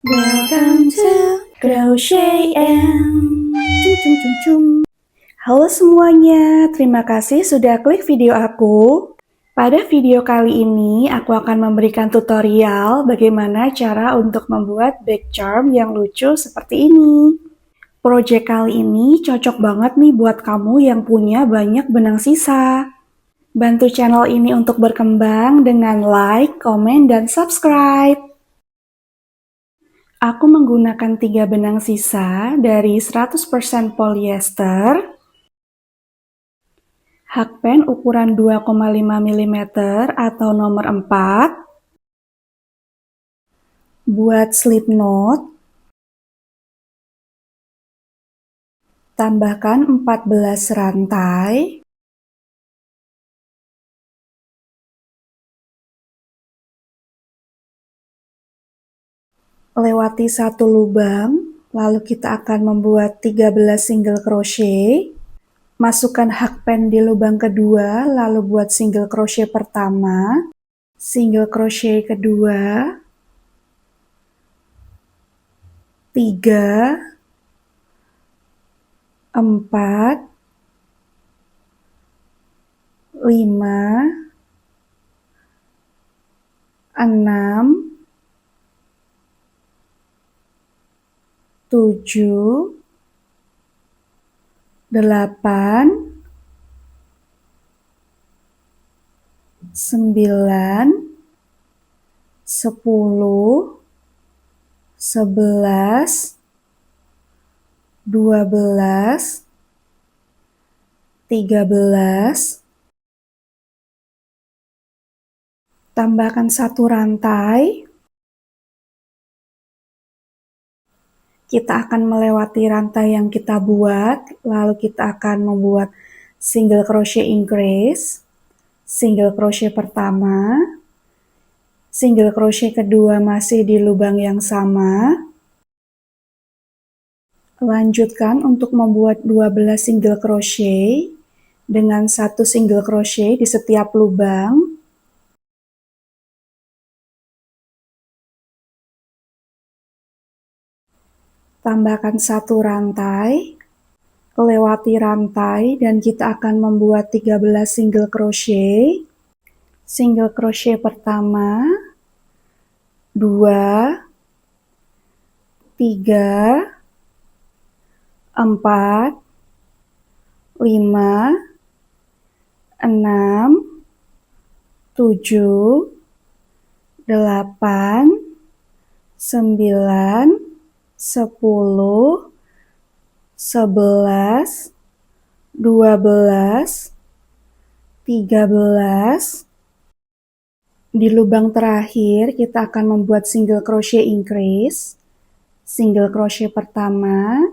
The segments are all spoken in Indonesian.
Welcome to Crochet and Cum Cum Cum. Halo semuanya, terima kasih sudah klik video aku. Pada video kali ini, aku akan memberikan tutorial bagaimana cara untuk membuat bag charm yang lucu seperti ini. Project kali ini cocok banget nih buat kamu yang punya banyak benang sisa. Bantu channel ini untuk berkembang dengan like, komen, dan subscribe. Aku menggunakan 3 benang sisa dari 100% polyester, hakpen ukuran 2,5 mm atau nomor 4, buat slip knot, tambahkan 14 rantai, lewati satu lubang, lalu kita akan membuat 13 single crochet, masukkan hakpen di lubang kedua, lalu buat single crochet pertama, single crochet kedua, 3, 4, 5, 6, 7, 8, 9, 10, 11, 12, 13, tambahkan satu rantai. Kita akan melewati rantai yang kita buat, lalu kita akan membuat single crochet increase, single crochet pertama, single crochet kedua masih di lubang yang sama. Lanjutkan untuk membuat 12 single crochet dengan satu single crochet di setiap lubang. Tambahkan satu rantai, lewati rantai, dan kita akan membuat 13 single crochet. Single crochet pertama, 2, 3, 4, 5, 6, 7, 8, 9, 10, 11, 12, 13. Di lubang terakhir kita akan membuat single crochet increase, single crochet pertama,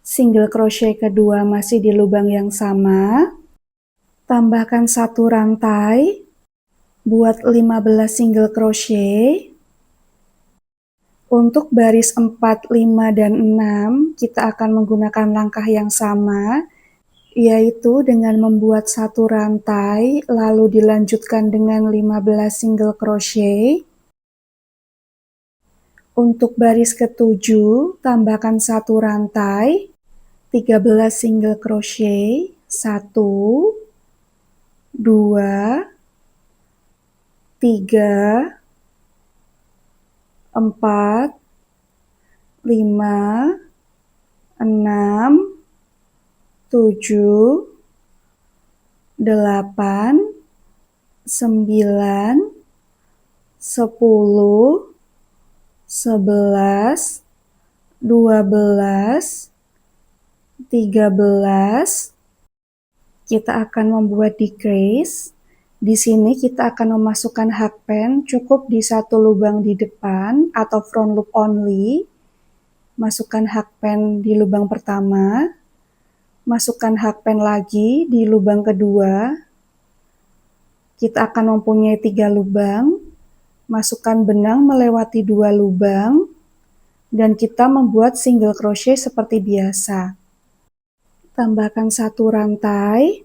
single crochet kedua masih di lubang yang sama, tambahkan satu rantai, buat 15 single crochet. Untuk baris 4, 5, dan 6, kita akan menggunakan langkah yang sama, yaitu dengan membuat satu rantai, lalu dilanjutkan dengan 15 single crochet. Untuk baris ke-7, tambahkan satu rantai, 13 single crochet, 1, 2, 3, 4, 5, 6, 7, 8, 9, 10, 11, 12, 13. Kita akan membuat decrease. Di sini kita akan memasukkan hakpen cukup di satu lubang di depan atau front loop only. Masukkan hakpen di lubang pertama. Masukkan hakpen lagi di lubang kedua. Kita akan mempunyai 3 lubang. Masukkan benang melewati 2 lubang. Dan kita membuat single crochet seperti biasa. Tambahkan satu rantai.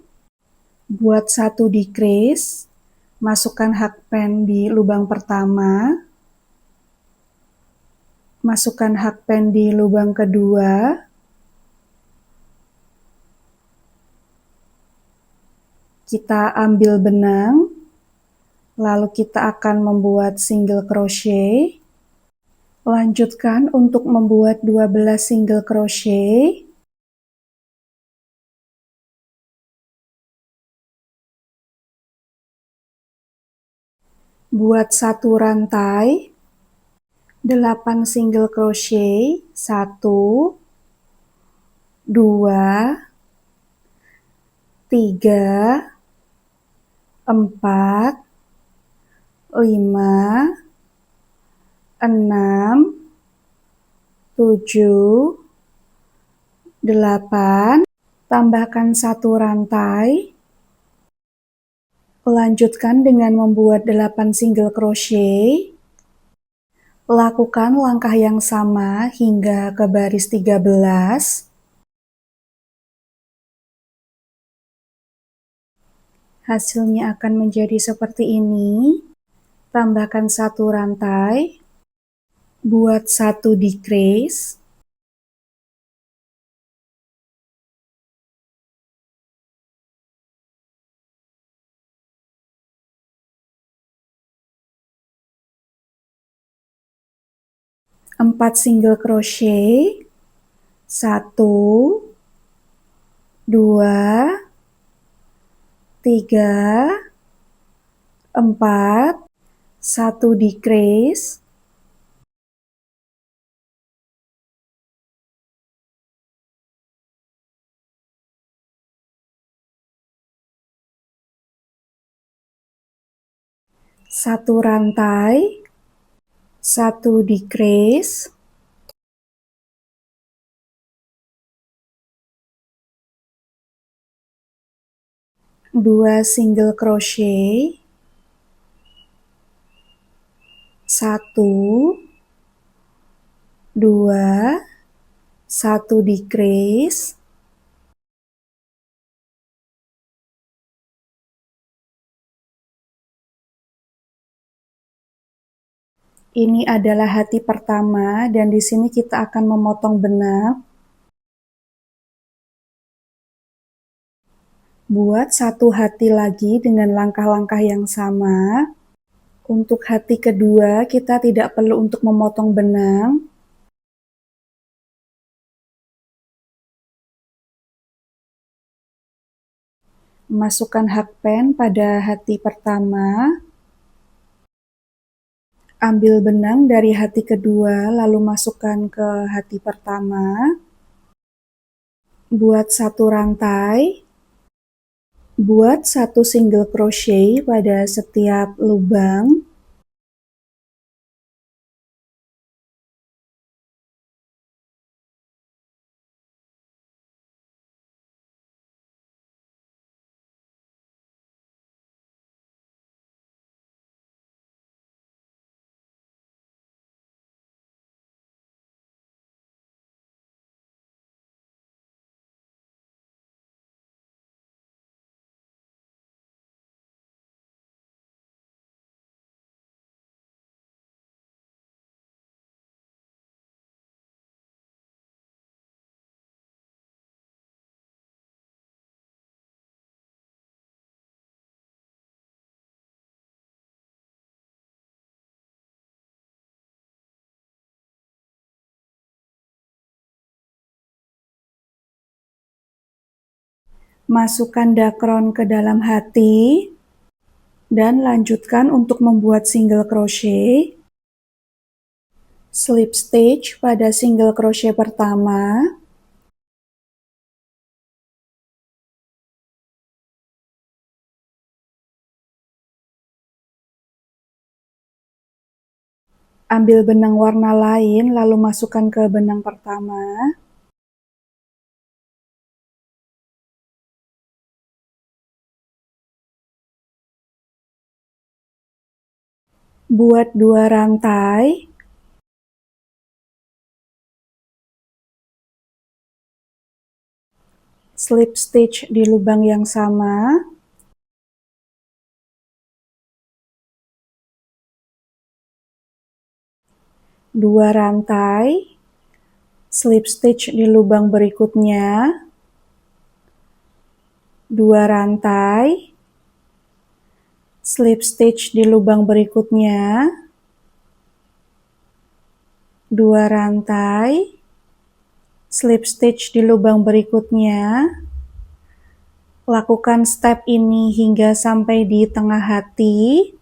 Buat satu decrease, masukkan hakpen di lubang pertama, Masukkan hakpen di lubang kedua. Kita ambil benang, lalu kita akan membuat single crochet. Lanjutkan untuk membuat 12 single crochet. Buat satu rantai, 8 single crochet, 1, 2, 3, 4, 5, 6, 7, 8, tambahkan satu rantai. Lanjutkan dengan membuat 8 single crochet. Lakukan langkah yang sama hingga ke baris 13. Hasilnya akan menjadi seperti ini. Tambahkan satu rantai. Buat satu decrease. Empat single crochet, 1, 2, 3, 4, 1 decrease, satu rantai, 1 decrease, 2 single crochet, 1, 2, 1 decrease, ini adalah hati pertama dan di sini kita akan memotong benang. Buat satu hati lagi dengan langkah-langkah yang sama. Untuk hati kedua, kita tidak perlu untuk memotong benang. Masukkan hakpen pada hati pertama. Ambil benang dari hati kedua, lalu masukkan ke hati pertama. Buat satu rantai. Buat satu single crochet pada setiap lubang. Masukkan dakron ke dalam hati. Dan lanjutkan untuk membuat single crochet. Slip stitch pada single crochet pertama. Ambil benang warna lain, lalu masukkan ke benang pertama. Buat 2 rantai. Slip stitch di lubang yang sama. 2 rantai, slip stitch di lubang berikutnya, 2 rantai, slip stitch di lubang berikutnya, 2 rantai, slip stitch di lubang berikutnya. Lakukan step ini hingga sampai di tengah hati.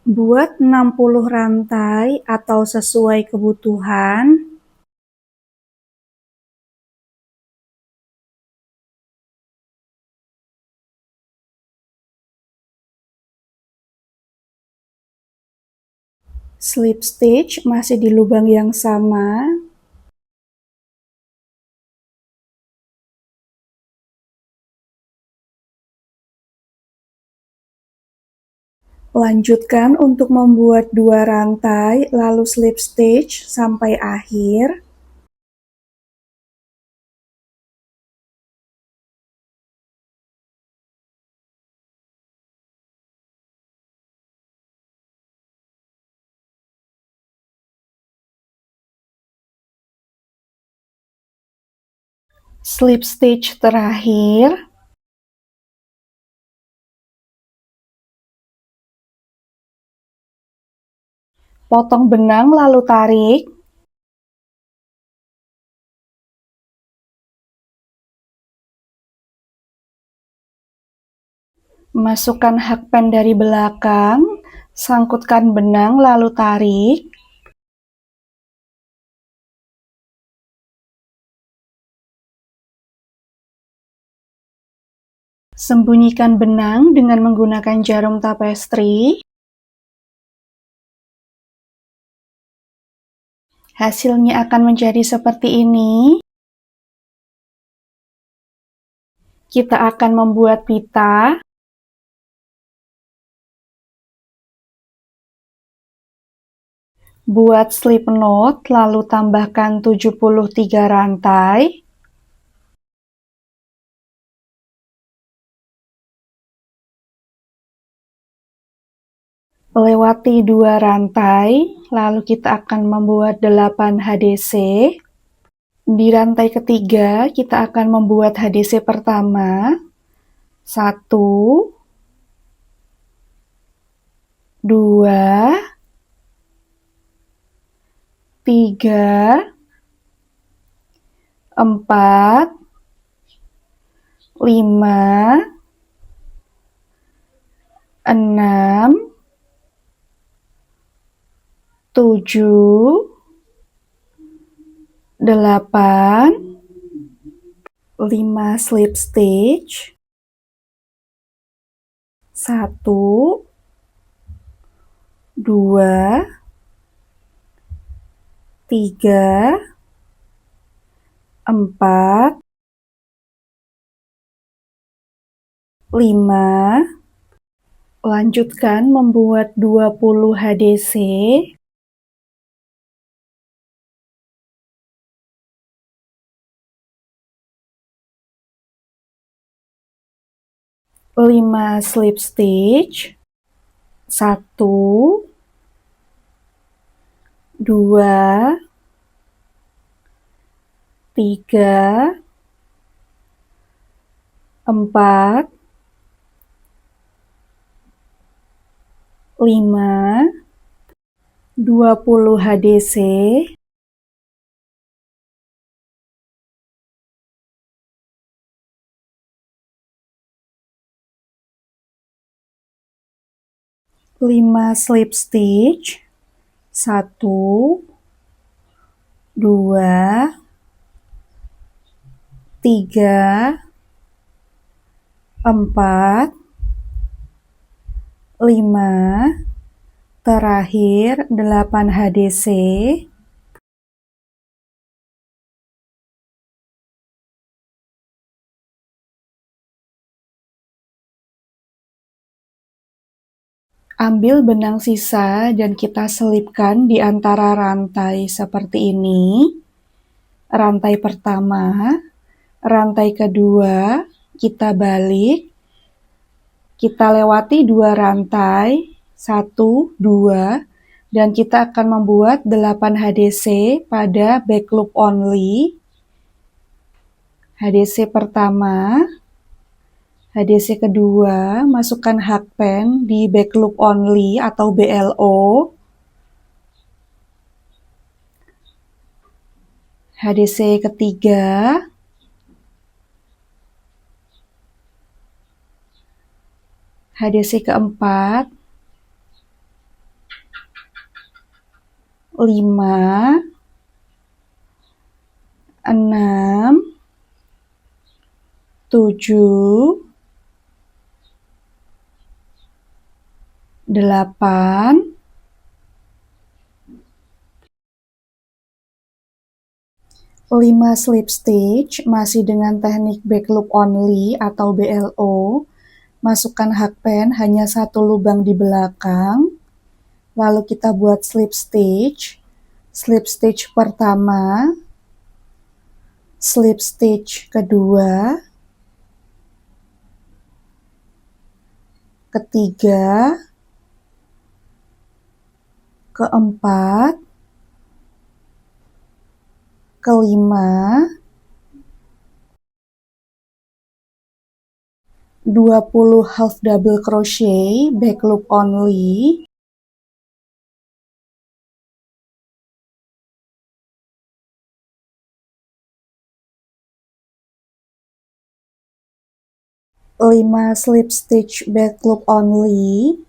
Buat 60 rantai atau sesuai kebutuhan. Slip stitch masih di lubang yang sama. Lanjutkan untuk membuat 2 rantai, lalu slip stitch sampai akhir. Slip stitch terakhir. Potong benang lalu tarik. Masukkan hakpen dari belakang, sangkutkan benang lalu tarik. Sembunyikan benang dengan menggunakan jarum tapestri. Hasilnya akan menjadi seperti ini. Kita akan membuat pita. Buat slip knot, lalu tambahkan 73 rantai. Lewati 2 rantai, lalu kita akan membuat 8 HDC. Di rantai ketiga, kita akan membuat HDC pertama. 1, 2, 3, 4, 5, 6, 7, 8, 5 slip stitch, 1, 2, 3, 4, 5. Lanjutkan membuat 20 HDC. Lima slip stitch. 1, 2, 3, 4, 5, 20 HDC. Lima slip stitch. 1, 2, 3, 4, 5, terakhir 8 HDC. Ambil benang sisa dan kita selipkan di antara rantai seperti ini. Rantai pertama, rantai kedua, kita balik. Kita lewati 2 rantai, 1, 2, dan kita akan membuat 8 HDC pada back loop only. HDC pertama, HDC kedua, masukkan hakpen di back loop only atau BLO. HDC ketiga, HDC keempat, 5, 6, 7, 8, 5 slip stitch, masih dengan teknik back loop only atau BLO. Masukkan hakpen hanya 1 lubang di belakang. Lalu kita buat slip stitch. Slip stitch pertama, slip stitch kedua, ketiga, keempat, kelima, 20 half double crochet back loop only, lima slip stitch back loop only,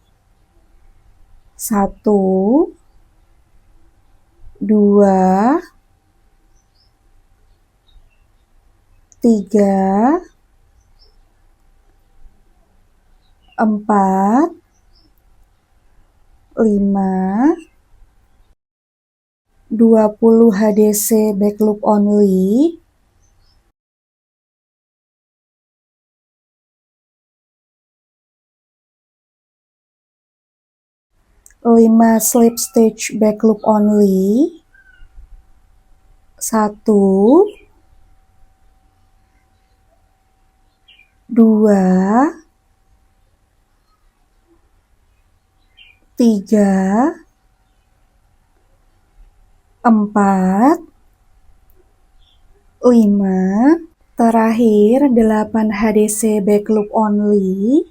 1, 2, 3, 4, 5, 20 HDC back loop only, lima slip stitch back loop only, 1, 2, 3, 4, 5, terakhir 8 HDC back loop only.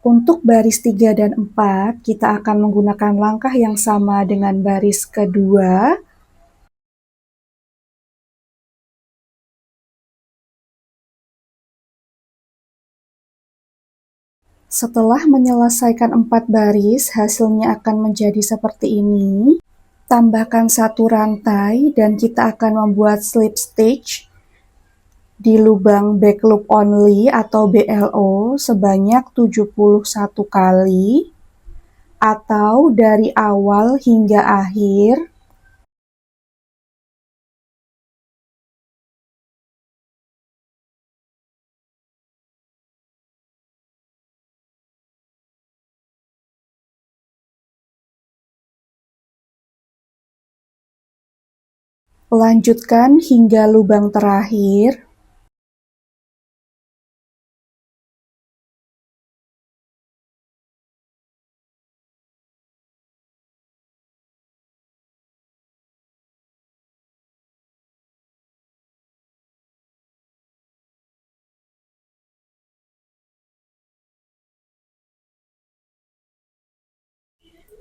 Untuk baris 3 dan 4, kita akan menggunakan langkah yang sama dengan baris kedua. Setelah menyelesaikan 4 baris, hasilnya akan menjadi seperti ini. Tambahkan 1 rantai dan kita akan membuat slip stitch di lubang back loop only atau BLO sebanyak 71 kali, atau dari awal hingga akhir. Lanjutkan hingga lubang terakhir.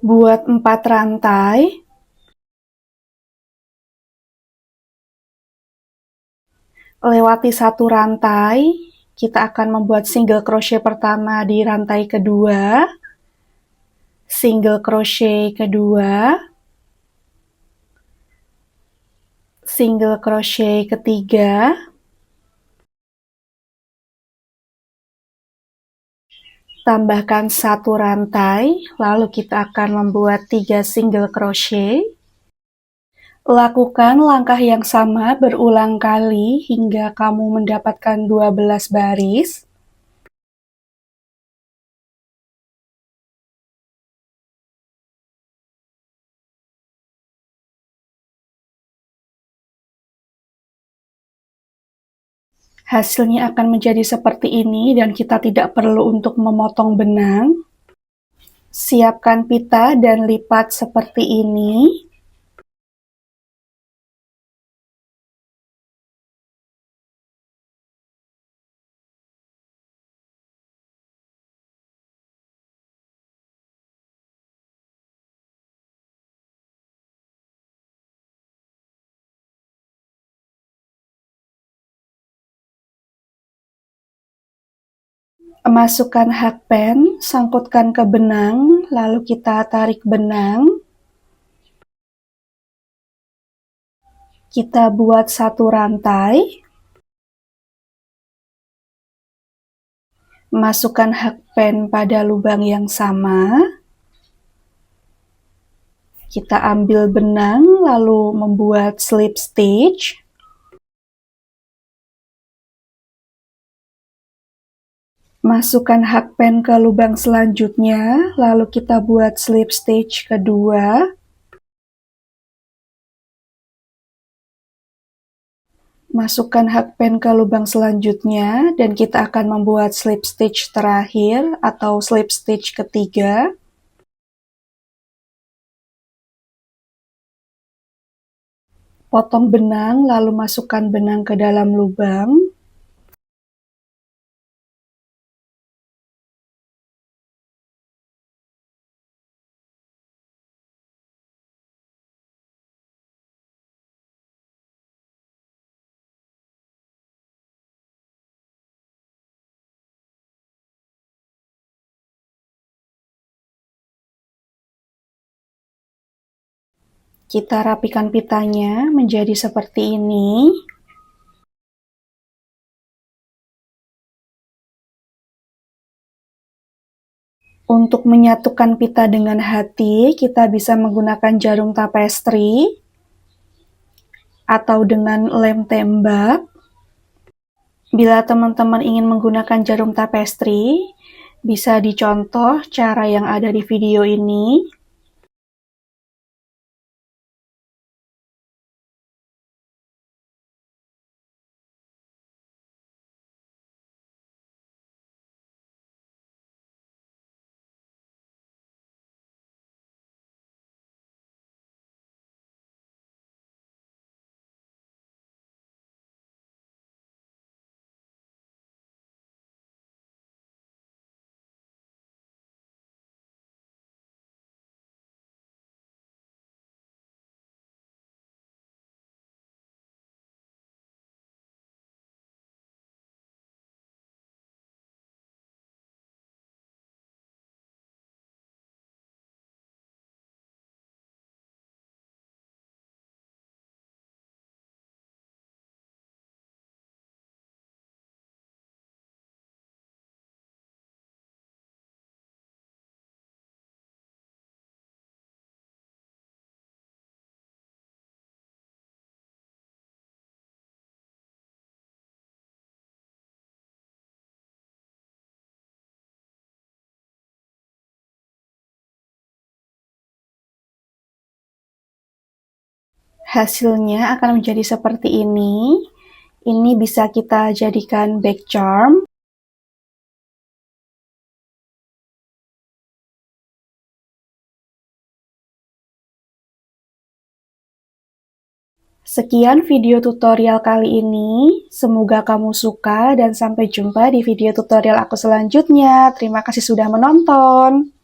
Buat 4 rantai. Lewati 1 rantai, kita akan membuat single crochet pertama di rantai kedua, single crochet kedua, single crochet ketiga, tambahkan 1 rantai, lalu kita akan membuat 3 single crochet. Lakukan langkah yang sama berulang kali hingga kamu mendapatkan 12 baris. Hasilnya akan menjadi seperti ini dan kita tidak perlu untuk memotong benang. Siapkan pita dan lipat seperti ini. Masukkan hakpen, sangkutkan ke benang, lalu kita tarik benang. Kita buat satu rantai. Masukkan hakpen pada lubang yang sama. Kita ambil benang, lalu membuat slip stitch. Masukkan hakpen ke lubang selanjutnya, lalu kita buat slip stitch kedua. Masukkan hakpen ke lubang selanjutnya, dan kita akan membuat slip stitch terakhir atau slip stitch ketiga. Potong benang, lalu masukkan benang ke dalam lubang. Kita rapikan pitanya menjadi seperti ini. Untuk menyatukan pita dengan hati, kita bisa menggunakan jarum tapestri atau dengan lem tembak. Bila teman-teman ingin menggunakan jarum tapestri, bisa dicontoh cara yang ada di video ini. Hasilnya akan menjadi seperti ini. Ini bisa kita jadikan back charm. Sekian video tutorial kali ini. Semoga kamu suka dan sampai jumpa di video tutorial aku selanjutnya. Terima kasih sudah menonton.